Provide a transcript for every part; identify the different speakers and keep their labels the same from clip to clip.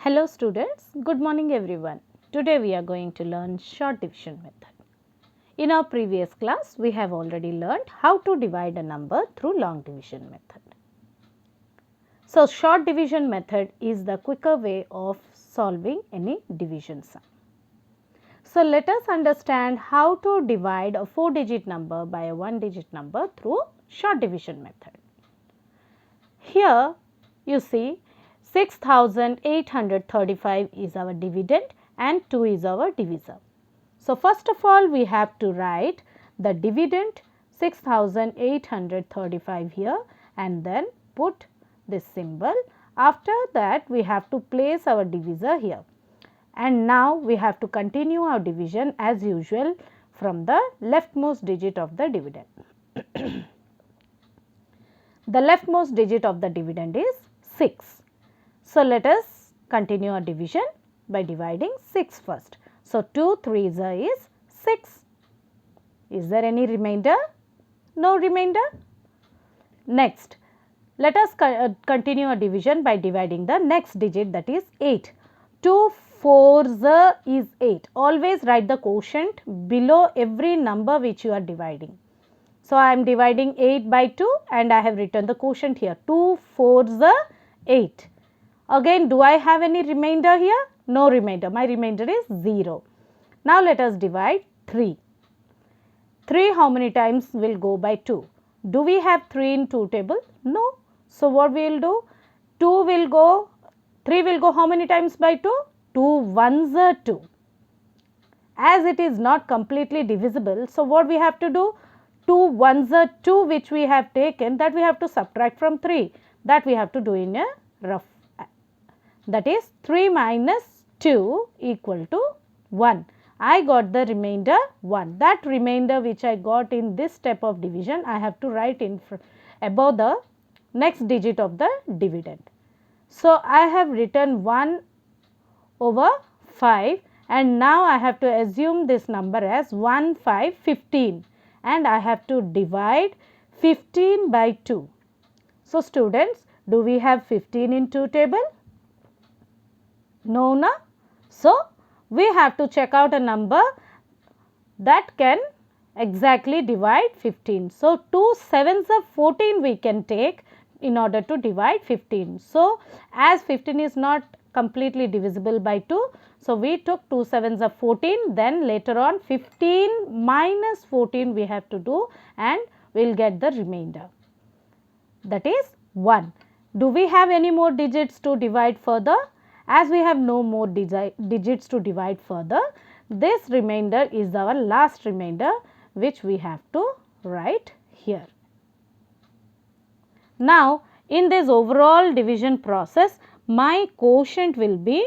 Speaker 1: Hello students, good morning everyone. Today we are going to learn short division method. In our previous class, we have already learned how to divide a number through long division method. So, short division method is the quicker way of solving any division sum. So, let us understand how to divide a 4-digit number by a 1-digit number through short division method. Here you see 6835 is our dividend and 2 is our divisor. So, first of all we have to write the dividend 6835 here and then put this symbol. After that we have to place our divisor here, and now we have to continue our division as usual from the leftmost digit of the dividend. The leftmost digit of the dividend is 6. So, let us continue our division by dividing 6 first. So, 2 3s is 6. Is there any remainder? No remainder. Next, let us continue our division by dividing the next digit, that is 8. 2 4s is 8. Always write the quotient below every number which you are dividing. So, I am dividing 8 by 2 and I have written the quotient here. 2 4s 8. Again, do I have any remainder here? No remainder. My remainder is 0. Now, let us divide 3. 3 how many times will go by 2? Do we have 3 in 2 table? No. So, what we will do? 2 will go, 3 will go how many times by 2? 2 1s are 2. As it is not completely divisible, so what we have to do? 2 1s are 2 which we have taken, that we have to subtract from 3. That we have to do in a rough. That is 3 minus 2 equal to 1. I got the remainder 1. That remainder which I got in this step of division, I have to write in above the next digit of the dividend. So, I have written 1 over 5 and now I have to assume this number as 1 5 15 and I have to divide 15 by 2. So, students, do we have 15 in 2 table? No, na? So, we have to check out a number that can exactly divide 15. So, 2 7s of 14 we can take in order to divide 15. So, as 15 is not completely divisible by 2, so we took 2 7s of 14, then later on 15 minus 14 we have to do and we will get the remainder, that is 1. Do we have any more digits to divide further? As we have no more digits to divide further, this remainder is our last remainder which we have to write here. Now, in this overall division process, my quotient will be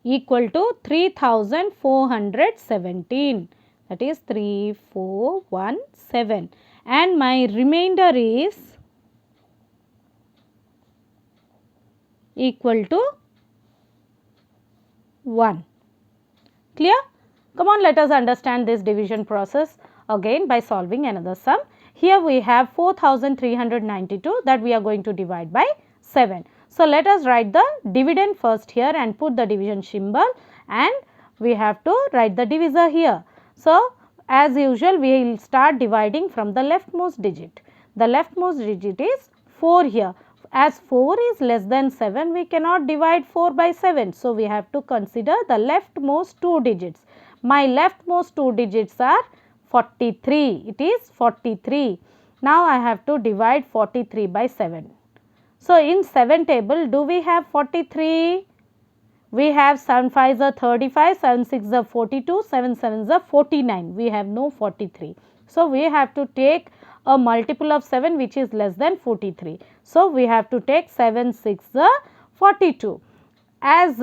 Speaker 1: equal to 3417, that is 3417, and my remainder is equal to 1. Clear? Come on, let us understand this division process again by solving another sum. Here we have 4392 that we are going to divide by 7. So, let us write the dividend first here and put the division symbol, and we have to write the divisor here. So, as usual we will start dividing from the leftmost digit. The leftmost digit is 4 here. As 4 is less than 7, we cannot divide 4 by 7. So, we have to consider the leftmost 2 digits. My leftmost 2 digits are 43. It is 43. Now, I have to divide 43 by 7. So, in 7 table, do we have 43? We have 7 5s are 35, 7 6s are 42, 7 7s are 49. We have no 43. So, we have to take a multiple of 7 which is less than 43. So, we have to take 7 6 42. As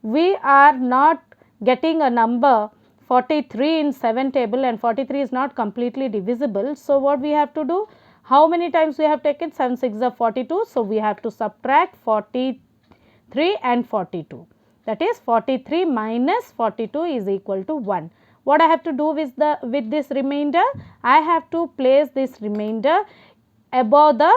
Speaker 1: we are not getting a number 43 in 7 table and 43 is not completely divisible. So, what we have to do? How many times we have taken? 7 6 are 42. So, we have to subtract 43 and 42. That is 43 minus 42 is equal to 1. What I have to do with this remainder? I have to place this remainder above the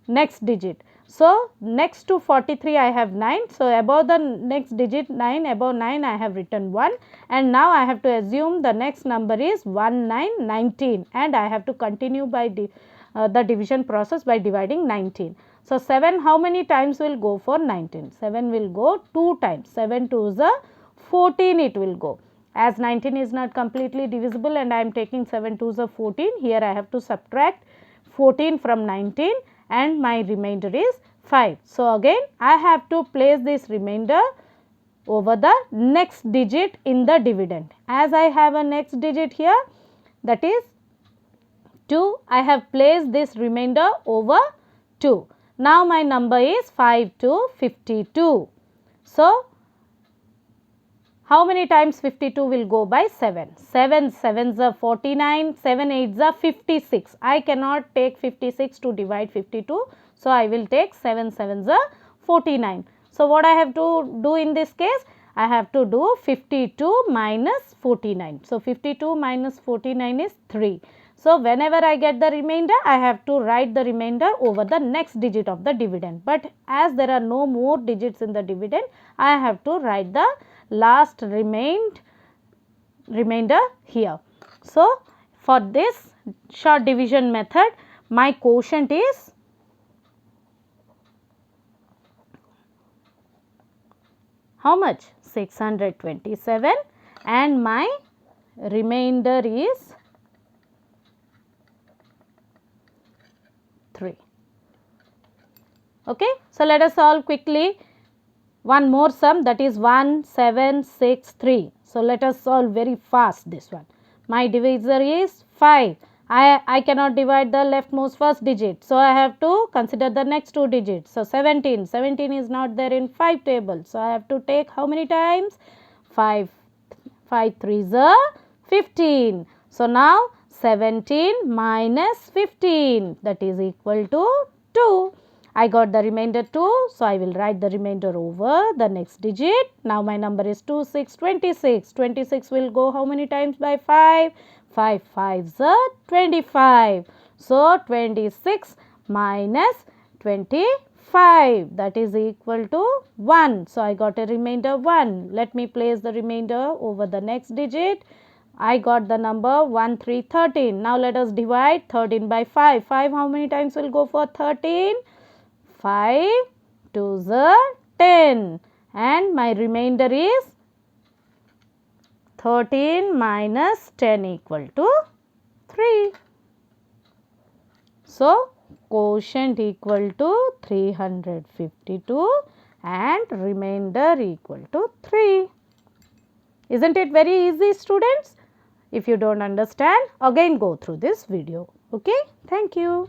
Speaker 1: next digit. So, next to 43 I have 9. So, above the next digit 9, above 9 I have written 1, and now I have to assume the next number is 19 and I have to continue by the division process by dividing 19. So, 7 how many times will go for 19? 7 will go 2 times. 7 2s are 14 it will go. As 19 is not completely divisible and I am taking 7 2s are 14, here I have to subtract 14 from 19 and my remainder is 5. So, again I have to place this remainder over the next digit in the dividend. As I have a next digit here, that is 2, I have placed this remainder over 2. Now, my number is 5 to 52. So, how many times 52 will go by 7? 7 7s are 49, 7 8s are 56. I cannot take 56 to divide 52. So, I will take 7 7s are 49. So, what I have to do in this case? I have to do 52 minus 49. So, 52 minus 49 is 3. So, whenever I get the remainder, I have to write the remainder over the next digit of the dividend. But as there are no more digits in the dividend, I have to write the last remainder here. So, for this short division method, my quotient is how much? 627 and my remainder is 3. Okay. So, let us solve quickly one more sum, that is 1763. So, let us solve very fast this one. My divisor is 5. I cannot divide the leftmost first digit. So, I have to consider the next two digits. So, 17. 17 is not there in 5 table. So, I have to take how many times? 5. 5 3s are 15. So, now 17 minus 15, that is equal to 2. I got the remainder 2. So, I will write the remainder over the next digit. Now, my number is 2 6 26. 26 will go how many times by 5? 5 5s are 25. So, 26 minus 25, that is equal to 1. So, I got a remainder 1. Let me place the remainder over the next digit. I got the number 1 3 13. Now, let us divide 13 by 5. 5 how many times will go for 13? 5 2s are 10 and my remainder is 13 minus 10 equal to 3. So, quotient equal to 352 and remainder equal to 3. Isn't it very easy, students? If you don't understand, again go through this video. Okay, thank you.